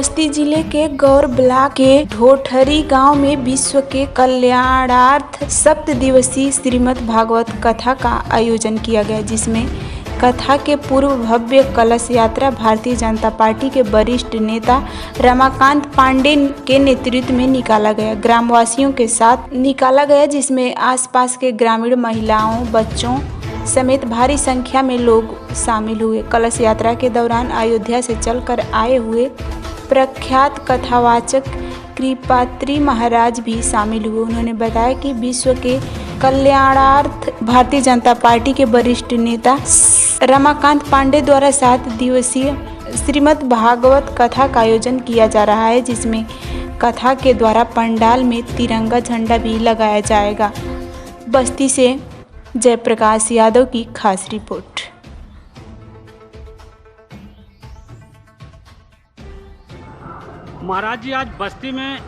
बस्ती जिले के गौर ब्लॉक के ढोठरी गांव में विश्व के कल्याणार्थ 7 दिवसीय श्रीमद् भागवत कथा का आयोजन किया गया, जिसमें कथा के पूर्व भव्य कलश यात्रा भारतीय जनता पार्टी के वरिष्ठ नेता रमाकांत पांडे के नेतृत्व में निकाला गया, ग्रामवासियों के साथ निकाला गया, जिसमें आसपास के ग्रामीण महिलाओं, बच्चों समेत भारी संख्या में लोग शामिल हुए। कलश यात्रा के दौरान अयोध्या से चलकर आए हुए प्रख्यात कथावाचक कृपात्री महाराज भी शामिल हुए। उन्होंने बताया कि विश्व के कल्याणार्थ भारतीय जनता पार्टी के वरिष्ठ नेता रमाकांत पांडे द्वारा 7 दिवसीय श्रीमद् भागवत कथा का आयोजन किया जा रहा है, जिसमें कथा के द्वारा पंडाल में तिरंगा झंडा भी लगाया जाएगा। बस्ती से जयप्रकाश यादव की खास रिपोर्ट। महाराज जी, आज बस्ती में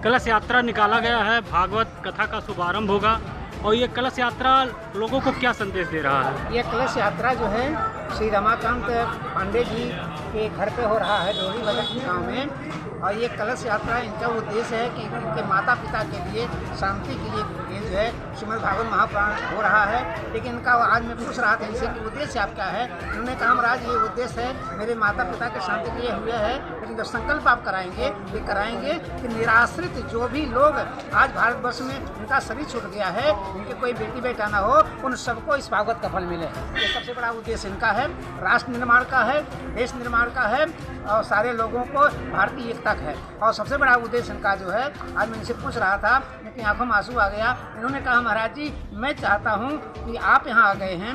कलश यात्रा निकाला गया है, भागवत कथा का शुभारंभ होगा और ये कलश यात्रा लोगों को क्या संदेश दे रहा है? ये कलश यात्रा जो है श्री रमाकांत पांडे जी के घर पे हो रहा है, डोरी बगल गाँव में। और ये कलश यात्रा, इनका उद्देश्य है कि इनके माता पिता के लिए शांति के लिए जो है श्रीमद् भागवत महापुराण हो रहा है। लेकिन इनका आज मैं पूछ रहा था इनसे कि उद्देश्य आपका है। उन्होंने कहा महाराज ये उद्देश्य है मेरे माता पिता के शांति के लिए हुए है, लेकिन जो संकल्प आप कराएंगे ये कराएंगे कि निराश्रित जो भी लोग आज भारतवर्ष में उनका शरीर छूट गया है, उनके कोई बेटी बेटा ना हो, उन सबको इस भागवत का फल मिले। ये सबसे बड़ा उद्देश्य इनका है, राष्ट्र निर्माण का है, देश निर्माण का है और सारे लोगों को भारतीय एकता है। और सबसे बड़ा उद्देश्य इनका जो है, आज मैं इनसे पूछ रहा था, इनकी आंखों में आंसू आ गया। इन्होंने कहा महाराज जी मैं चाहता हूँ कि आप यहाँ आ गए हैं,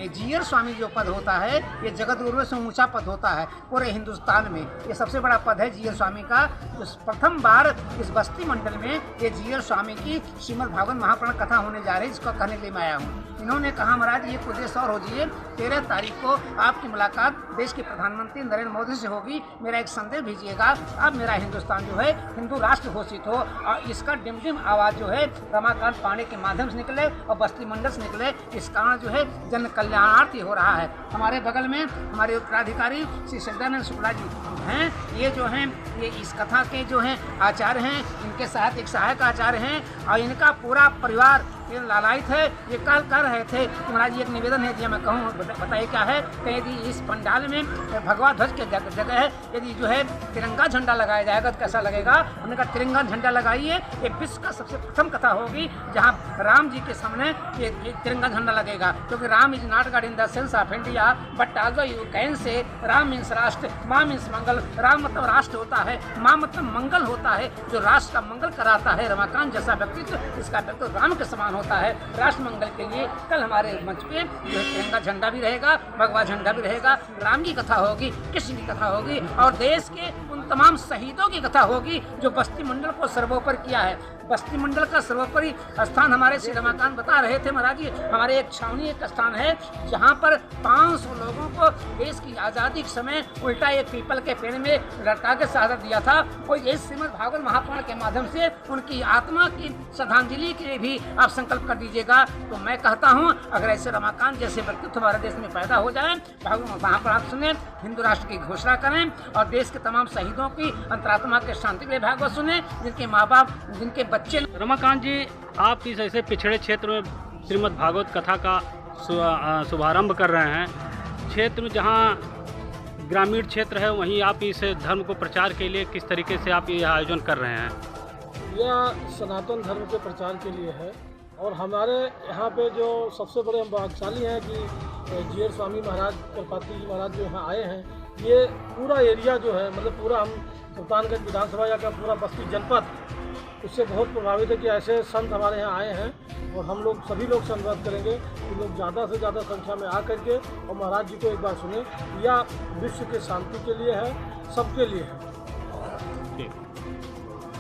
जीयर स्वामी जो पद होता है ये जगत गुरु से ऊंचा पद होता है पूरे हिंदुस्तान में। ये सबसे बड़ा पद है जीयर स्वामी का। प्रथम बार इस बस्ती मंडल में ये जीयर स्वामी की श्रीमद् भागवत महापुराण कथा होने जा रही है, जिसको कहने के लिए मैं आया हूँ। इन्होंने कहा महाराज ये उद्देश्य और हो जाइए, 13 तारीख को आपकी मुलाकात देश के प्रधानमंत्री नरेंद्र मोदी से होगी। मेरा एक संदेश भेजिएगा, अब मेरा हिंदुस्तान जो है हिंदू राष्ट्र घोषित हो और इसका डिमडिम आवाज़ जो है रमाकांत पांडे के माध्यम से निकले और बस्ती मंडल से निकले। इस कारण जो है जन कल्याणार्थी हो रहा है। हमारे बगल में हमारे उत्तराधिकारी श्री सदानंद शुक्ला जी हैं, ये जो हैं ये इस कथा के जो हैं आचार्य हैं, इनके साथ एक सहायक आचार्य हैं और इनका पूरा परिवार ये लालायित है। ये कल कर रहे थे कि महाराज जी एक निवेदन है दिया, मैं कहूँ बताइए क्या है। कि यदि इस पंडाल में भगवा ध्वज के जगह है यदि जो है तिरंगा झंडा लगाया जाएगा तो कैसा लगेगा। हमने कहा तिरंगा झंडा लगाइए, ये विश्व का सबसे प्रथम कथा होगी जहाँ राम जी के सामने ये तिरंगा झंडा लगेगा, क्योंकि Ram is not God in the sense of India but also you can say Ram means राष्ट्र, माँ मीन्स मंगल। राम मतलब राष्ट्र होता है, माँ मतलब मंगल होता है, जो राष्ट्र का मंगल कराता है। रमाकांत जैसा व्यक्तित्व, इसका व्यक्तित्व राम के समान होता है। राष्ट्र मंगल के लिए कल हमारे मंच पे जो तिरंगा झंडा भी रहेगा, भगवा झंडा भी रहेगा, राम की कथा होगी, कृष्ण की कथा होगी और देश के उन तमाम शहीदों की कथा होगी जो बस्ती मंडल को सर्वोपरि किया है। बस्ती मंडल का सर्वोपरि स्थान हमारे श्री रमाकांत बता रहे थे महाराज जी, हमारे एक छावनी एक स्थान है जहाँ पर 500 लोगों को देश की आज़ादी के समय उल्टा एक पीपल के पेड़ में लटका के शहादत दिया था। कोई इस श्रीमद् भागवत महापुराण के माध्यम से उनकी आत्मा की श्रद्धांजलि के लिए भी आप संकल्प कर दीजिएगा। तो मैं कहता हूँ अगर ऐसे रमाकांत जैसे व्यक्तित्व हमारे देश में पैदा हो जाए, भागवत महापुराण सुने, हिंदू राष्ट्र की घोषणा करें और देश के तमाम शहीदों की अंतरात्मा के शांति के लिए भागवत सुने, जिनके माँ बाप, जिनके बच्चे। रमाकांत जी, आप इस ऐसे पिछड़े क्षेत्र में श्रीमद् भागवत कथा का शुभारंभ कर रहे हैं, क्षेत्र में जहाँ ग्रामीण क्षेत्र है वहीं आप इस धर्म को प्रचार के लिए किस तरीके से आप ये आयोजन कर रहे हैं? यह सनातन धर्म के प्रचार के लिए है और हमारे यहाँ पे जो सबसे बड़े भाग्यशाली हैं कि जीयर स्वामी महाराज, कृपात्री महाराज जो यहाँ आए हैं, ये पूरा एरिया जो है मतलब पूरा हम सुल्तानगंज विधानसभा या का पूरा बस्ती जनपद उससे बहुत प्रभावित है कि ऐसे संत हमारे यहाँ आए हैं। और हम लोग सभी लोग से अनुरोध करेंगे कि लोग ज़्यादा से ज़्यादा संख्या में आ करके और महाराज जी को एक बार सुने। यह विश्व के शांति के लिए है, सबके लिए है।